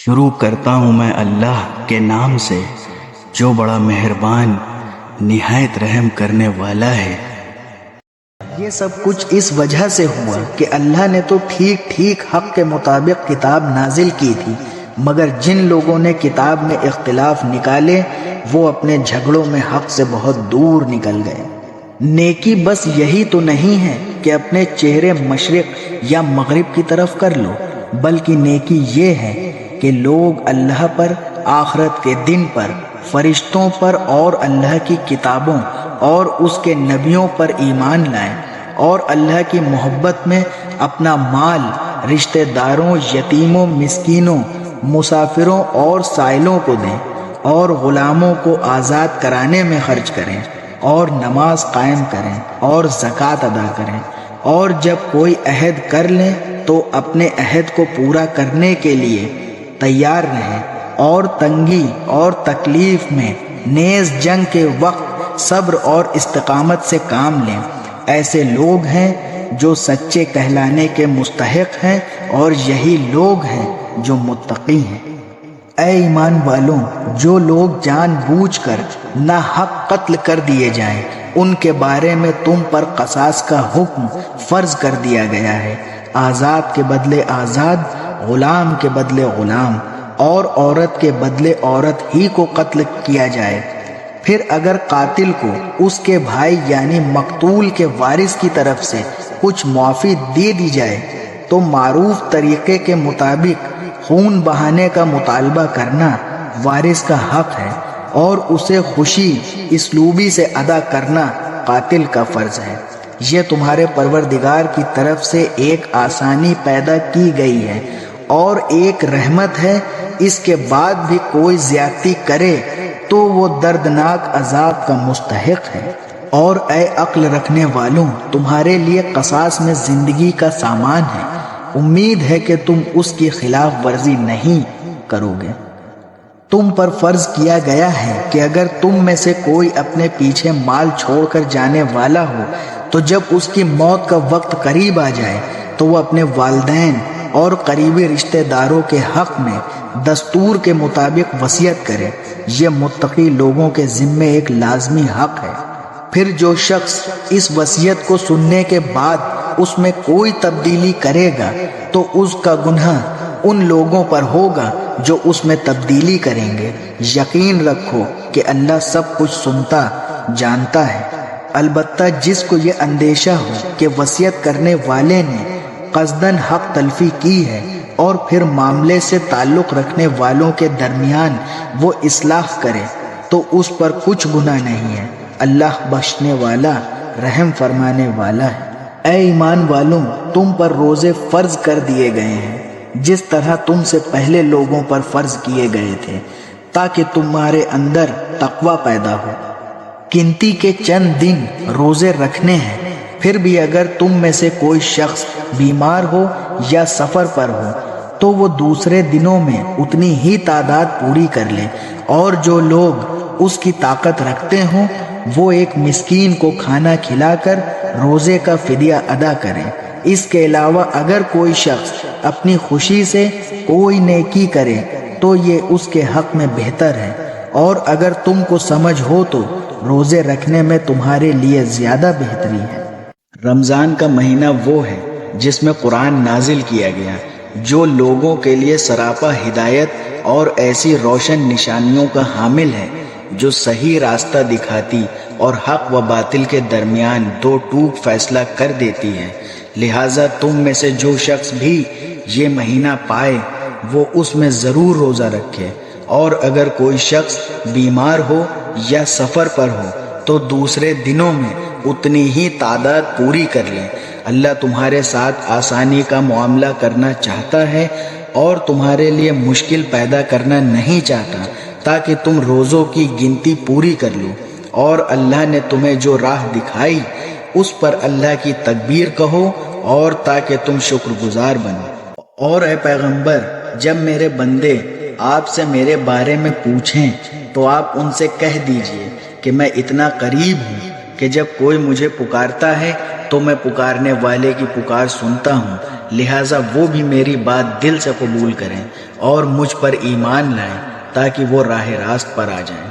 شروع کرتا ہوں میں اللہ کے نام سے جو بڑا مہربان نہایت رحم کرنے والا ہے۔ یہ سب کچھ اس وجہ سے ہوا کہ اللہ نے تو ٹھیک ٹھیک حق کے مطابق کتاب نازل کی تھی، مگر جن لوگوں نے کتاب میں اختلاف نکالے وہ اپنے جھگڑوں میں حق سے بہت دور نکل گئے۔ نیکی بس یہی تو نہیں ہے کہ اپنے چہرے مشرق یا مغرب کی طرف کر لو، بلکہ نیکی یہ ہے کہ لوگ اللہ پر، آخرت کے دن پر، فرشتوں پر اور اللہ کی کتابوں اور اس کے نبیوں پر ایمان لائیں، اور اللہ کی محبت میں اپنا مال رشتہ داروں، یتیموں، مسکینوں، مسافروں اور سائلوں کو دیں، اور غلاموں کو آزاد کرانے میں خرچ کریں، اور نماز قائم کریں اور زکوٰۃ ادا کریں، اور جب کوئی عہد کر لیں تو اپنے عہد کو پورا کرنے کے لیے تیار رہیں، اور تنگی اور تکلیف میں نیز جنگ کے وقت صبر اور استقامت سے کام لیں۔ ایسے لوگ ہیں جو سچے کہلانے کے مستحق ہیں، اور یہی لوگ ہیں جو متقی ہیں۔ اے ایمان والوں، جو لوگ جان بوجھ کر ناحق قتل کر دیے جائیں ان کے بارے میں تم پر قصاص کا حکم فرض کر دیا گیا ہے۔ آزاد کے بدلے آزاد، غلام کے بدلے غلام، اور عورت کے بدلے عورت ہی کو قتل کیا جائے۔ پھر اگر قاتل کو اس کے بھائی یعنی مقتول کے وارث کی طرف سے کچھ معافی دے دی جائے تو معروف طریقے کے مطابق خون بہانے کا مطالبہ کرنا وارث کا حق ہے، اور اسے خوشی اسلوبی سے ادا کرنا قاتل کا فرض ہے۔ یہ تمہارے پروردگار کی طرف سے ایک آسانی پیدا کی گئی ہے اور ایک رحمت ہے۔ اس کے بعد بھی کوئی زیادتی کرے تو وہ دردناک عذاب کا مستحق ہے۔ اور اے عقل رکھنے والوں، تمہارے لیے قصاص میں زندگی کا سامان ہے، امید ہے کہ تم اس کی خلاف ورزی نہیں کرو گے۔ تم پر فرض کیا گیا ہے کہ اگر تم میں سے کوئی اپنے پیچھے مال چھوڑ کر جانے والا ہو تو جب اس کی موت کا وقت قریب آ جائے تو وہ اپنے والدین اور قریبی رشتہ داروں کے حق میں دستور کے مطابق وصیت کرے۔ یہ متقی لوگوں کے ذمے ایک لازمی حق ہے۔ پھر جو شخص اس وصیت کو سننے کے بعد اس میں کوئی تبدیلی کرے گا تو اس کا گناہ ان لوگوں پر ہوگا جو اس میں تبدیلی کریں گے۔ یقین رکھو کہ اللہ سب کچھ سنتا جانتا ہے۔ البتہ جس کو یہ اندیشہ ہو کہ وصیت کرنے والے نے قصداً حق تلفی کی ہے اور پھر معاملے سے تعلق رکھنے والوں کے درمیان وہ اصلاح کرے تو اس پر کچھ گناہ نہیں ہے۔ اللہ بخشنے والا، رحم فرمانے والا ہے۔ اے ایمان والوں، تم پر روزے فرض کر دیے گئے ہیں جس طرح تم سے پہلے لوگوں پر فرض کیے گئے تھے، تاکہ تمہارے اندر تقوی پیدا ہو۔ گنتی کے چند دن روزے رکھنے ہیں، پھر بھی اگر تم میں سے کوئی شخص بیمار ہو یا سفر پر ہو تو وہ دوسرے دنوں میں اتنی ہی تعداد پوری کر لے، اور جو لوگ اس کی طاقت رکھتے ہوں وہ ایک مسکین کو کھانا کھلا کر روزے کا فدیہ ادا کریں۔ اس کے علاوہ اگر کوئی شخص اپنی خوشی سے کوئی نیکی کرے تو یہ اس کے حق میں بہتر ہے، اور اگر تم کو سمجھ ہو تو روزے رکھنے میں تمہارے لیے زیادہ بہتری ہے۔ رمضان کا مہینہ وہ ہے جس میں قرآن نازل کیا گیا، جو لوگوں کے لیے سراپا ہدایت اور ایسی روشن نشانیوں کا حامل ہے جو صحیح راستہ دکھاتی اور حق و باطل کے درمیان دو ٹوک فیصلہ کر دیتی ہے۔ لہٰذا تم میں سے جو شخص بھی یہ مہینہ پائے وہ اس میں ضرور روزہ رکھے، اور اگر کوئی شخص بیمار ہو یا سفر پر ہو تو دوسرے دنوں میں اتنی ہی تعداد پوری کر لیں۔ اللہ تمہارے ساتھ آسانی کا معاملہ کرنا چاہتا ہے اور تمہارے لیے مشکل پیدا کرنا نہیں چاہتا، تاکہ تم روزوں کی گنتی پوری کر لو۔ اور اللہ نے تمہیں جو راہ دکھائی اس پر اللہ کی تکبیر کہو، اور تاکہ تم شکر گزار بنو۔ اور اے پیغمبر، جب میرے بندے آپ سے میرے بارے میں پوچھیں تو آپ ان سے کہہ دیجئے کہ میں اتنا قریب ہوں کہ جب کوئی مجھے پکارتا ہے تو میں پکارنے والے کی پکار سنتا ہوں، لہٰذا وہ بھی میری بات دل سے قبول کریں اور مجھ پر ایمان لائیں تاکہ وہ راہ راست پر آ جائیں۔